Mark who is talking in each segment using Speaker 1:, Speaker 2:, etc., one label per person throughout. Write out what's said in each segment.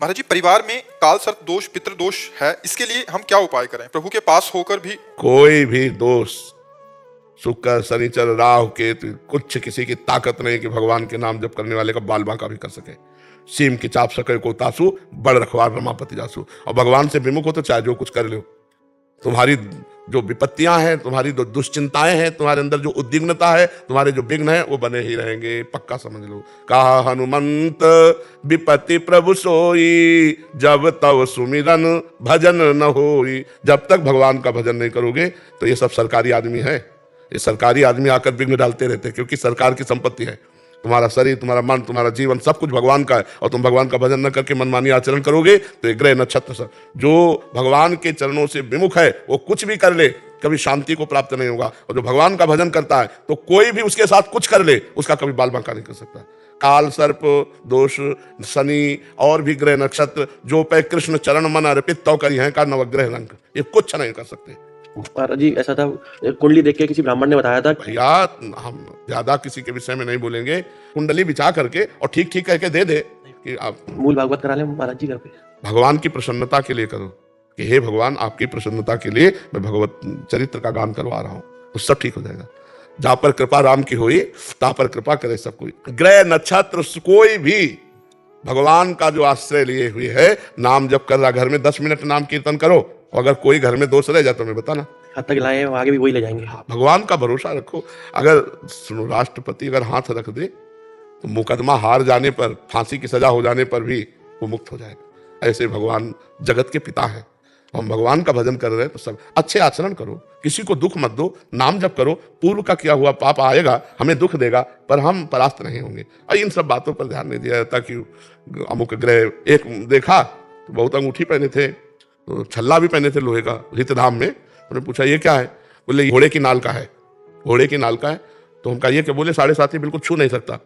Speaker 1: महाराज जी, परिवार में काल सर्प दोष पितृ दोष है, इसके लिए हम क्या उपाय करें? प्रभु के पास होकर भी
Speaker 2: कोई भी दोष, शुक्र शनिचर राहु केतु, कुछ किसी की ताकत नहीं कि भगवान के नाम जप करने वाले का बाल बांका भी कर सके। सीम की चाप सके को तासु, बड़ रखवार रमापति जासु। और भगवान से विमुख हो तो चाहे जो कुछ कर लो, तुम्हारी जो विपत्तियां हैं, तुम्हारी जो दुश्चिंताएं हैं, तुम्हारे अंदर जो उद्विग्नता है, तुम्हारे जो विघ्न है, वो बने ही रहेंगे, पक्का समझ लो। कहा हनुमंत विपत्ति प्रभु सोई, जब तब सुमिरन भजन न होई। जब तक भगवान का भजन नहीं करोगे तो ये सब सरकारी आदमी है, ये सरकारी आदमी आकर विघ्न डालते रहते हैं, क्योंकि सरकार की संपत्ति है। तुम्हारा शरीर, तुम्हारा मन, तुम्हारा जीवन, सब कुछ भगवान का है, और तुम भगवान का भजन न करके मनमानी आचरण करोगे तो ये ग्रह नक्षत्र सब जो भगवान के चरणों से विमुख है, वो कुछ भी कर ले कभी शांति को प्राप्त नहीं होगा। और जो भगवान का भजन करता है तो कोई भी उसके साथ कुछ कर ले, उसका कभी बाल बांका नहीं कर सकता। काल सर्प दोष, शनि और भी ग्रह नक्षत्र जो पे कृष्ण चरण मन अर्पित तो करी है का नवग्रह रंग, ये कुछ नहीं कर सकते।
Speaker 3: महाराज जी, ऐसा था, कुंडली देख के किसी ब्राह्मण ने बताया था।
Speaker 2: भैया, हम ज्यादा किसी के विषय में नहीं बोलेंगे। कुंडली बिछा करके और ठीक ठीक कह के दे दे कि आप
Speaker 3: मूल भागवत करा लें महाराज जी घर पे। भगवान
Speaker 2: की प्रसन्नता के लिए करो कि हे भगवान, आपकी प्रसन्नता के लिए मैं भगवत चरित्र का गान करवा रहा हूं, तो सब ठीक हो जाएगा। जहां पर कृपा राम की हुई, तहां पर कृपा करे सब कोई। ग्रह नक्षत्र कोई भी भगवान का जो आश्रय लिए हुए है, नाम जप कर रहा, घर में 10 मिनट नाम कीर्तन करो। अगर कोई घर में दोष रह जाए तो मैं बताना,
Speaker 3: हद तक लाए हैं, आगे भी वही ले जाएंगे।
Speaker 2: भगवान का भरोसा रखो। अगर सुनो, राष्ट्रपति अगर हाथ रख दे तो मुकदमा हार जाने पर, फांसी की सजा हो जाने पर भी वो मुक्त हो जाएगा। ऐसे भगवान जगत के पिता है। हम भगवान का भजन कर रहे हैं तो सब अच्छे आचरण करो, किसी को दुख मत दो, नाम जप करो। पूर्व का किया हुआ पाप आएगा, हमें दुख देगा, पर हम परास्त नहीं होंगे। और इन सब बातों पर ध्यान नहीं दिया जाता कि अमुक ग्रह, एक देखा तो बहुत अंगूठी पहने थे, तो छल्ला भी पहने थे लोहे का, हितधाम में। उन्होंने पूछा ये क्या है? बोले घोड़े की नाल का है। घोड़े की नाल का है? तो हम कहिए कि बोले 7.5 बिल्कुल छू नहीं सकता।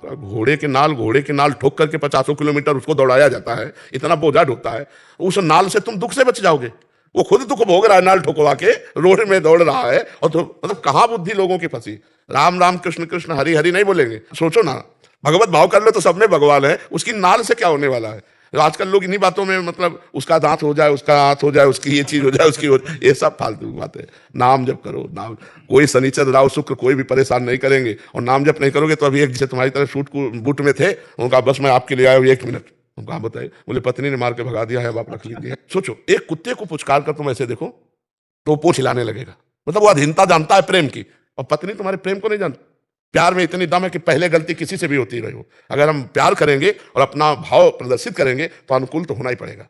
Speaker 2: घोड़े के नाल ठोक करके 50 किलोमीटर उसको दौड़ाया जाता है, इतना बोझा ढोता है। उस नाल से तुम दुख से बच जाओगे? वो खुद दुख भोग रहा है, नाल ठोकवा के रोड में दौड़ रहा है। और तो मतलब कहाँ बुद्धि लोगों की फंसी। राम राम कृष्ण कृष्ण हरि हरि नहीं बोलेंगे? सोचो ना, भगवत भाव कर लो तो सब में भगवान है, उसकी नाल से क्या होने वाला है? आजकल लोग इन्हीं बातों में, मतलब उसका दांत हो जाए, उसका हाथ हो जाए, उसकी ये चीज हो जाए, उसकी ये सब फालतू बात है। नाम जप करो। नाम, कोई शनिचर राहु शुक्र कोई भी परेशान नहीं करेंगे। और नाम जप नहीं करोगे तो अभी एक जिसे तुम्हारी तरह सूट बूट में थे, उनका बस मैं आपके लिए आया हूँ 1 मिनट। उनका बताइए, बोले पत्नी ने मार के भगा दिया है, अब आप रख लीजिए। सोचो, एक कुत्ते को पुचकार कर तुम ऐसे देखो तो पूछ हिलाने लगेगा, मतलब वो अधीनता जानता है प्रेम की। और पत्नी तुम्हारे प्रेम को नहीं जानती। प्यार में इतनी दम है कि पहले गलती किसी से भी होती रही हो, अगर हम प्यार करेंगे और अपना भाव प्रदर्शित करेंगे तो अनुकूल तो होना ही पड़ेगा।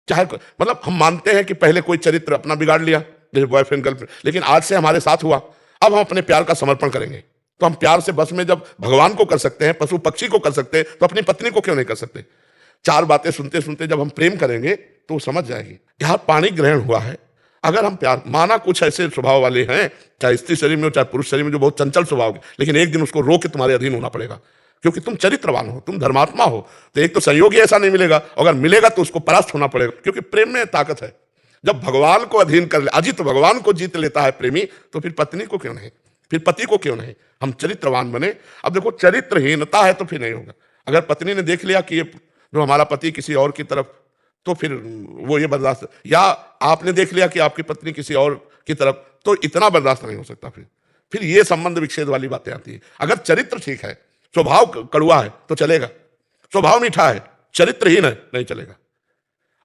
Speaker 2: चाहे मतलब हम मानते हैं कि पहले कोई चरित्र अपना बिगाड़ लिया, जैसे बॉयफ्रेंड गर्लफ्रेंड, लेकिन आज से हमारे साथ हुआ, अब हम अपने प्यार का समर्पण करेंगे। तो हम प्यार से बस में जब भगवान को कर सकते हैं, पशु पक्षी को कर सकते हैं, तो अपनी पत्नी को क्यों नहीं कर सकते? 4 बातें सुनते सुनते जब हम प्रेम करेंगे तो वो समझ जाएगी। यहाँ पानी ग्रहण हुआ है, अगर हम प्यार माना, कुछ ऐसे स्वभाव वाले हैं, चाहे स्त्री शरीर में हो चाहे पुरुष शरीर में, जो बहुत चंचल स्वभाव के, लेकिन एक दिन उसको रो के तुम्हारे अधीन होना पड़ेगा, क्योंकि तुम चरित्रवान हो, तुम धर्मात्मा हो। तो एक तो सहयोगी ऐसा नहीं मिलेगा, अगर मिलेगा तो उसको परास्त होना पड़ेगा, क्योंकि प्रेम में ताकत है। जब भगवान को अधीन कर ले, अजित भगवान को जीत लेता है प्रेमी, तो फिर पत्नी को क्यों नहीं, फिर पति को क्यों नहीं? हम चरित्रवान बने। अब देखो, चरित्रहीनता है तो फिर नहीं होगा। अगर पत्नी ने देख लिया कि ये जो हमारा पति किसी और की तरफ, तो फिर वो ये बर्दाश्त, या आपने देख लिया कि आपकी पत्नी किसी और की तरफ, तो इतना बर्दाश्त नहीं हो सकता। फिर ये संबंध विच्छेद वाली बातें आती है। अगर चरित्र ठीक है, स्वभाव कड़वा है तो चलेगा, स्वभाव मीठा है, चरित्रहीन है नहीं चलेगा।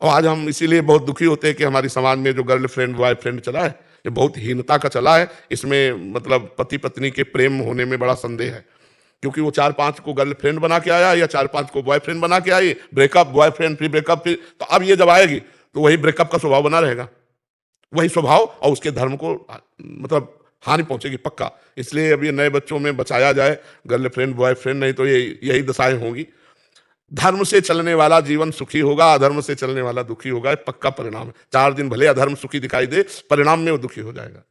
Speaker 2: और आज हम इसीलिए बहुत दुखी होते हैं कि हमारी समाज में जो गर्लफ्रेंड बॉयफ्रेंड चला है, ये बहुत हीनता का चला है। इसमें मतलब पति पत्नी के प्रेम होने में बड़ा संदेह है, क्योंकि वो 4-5 को गर्लफ्रेंड बना के आया या 4-5 को बॉयफ्रेंड बना के आई, ब्रेकअप, बॉयफ्रेंड, फिर ब्रेकअप, फिर तो अब ये जब आएगी तो वही ब्रेकअप का स्वभाव बना रहेगा, वही स्वभाव, और उसके धर्म को मतलब हानि पहुंचेगी पक्का। इसलिए अब ये नए बच्चों में बचाया जाए, गर्लफ्रेंड बॉयफ्रेंड नहीं तो ये यही दशाएं होंगी। धर्म से चलने वाला जीवन सुखी होगा, अधर्म से चलने वाला दुखी होगा, पक्का परिणाम है। 4 दिन भले अधर्म सुखी दिखाई दे, परिणाम में वो दुखी हो जाएगा।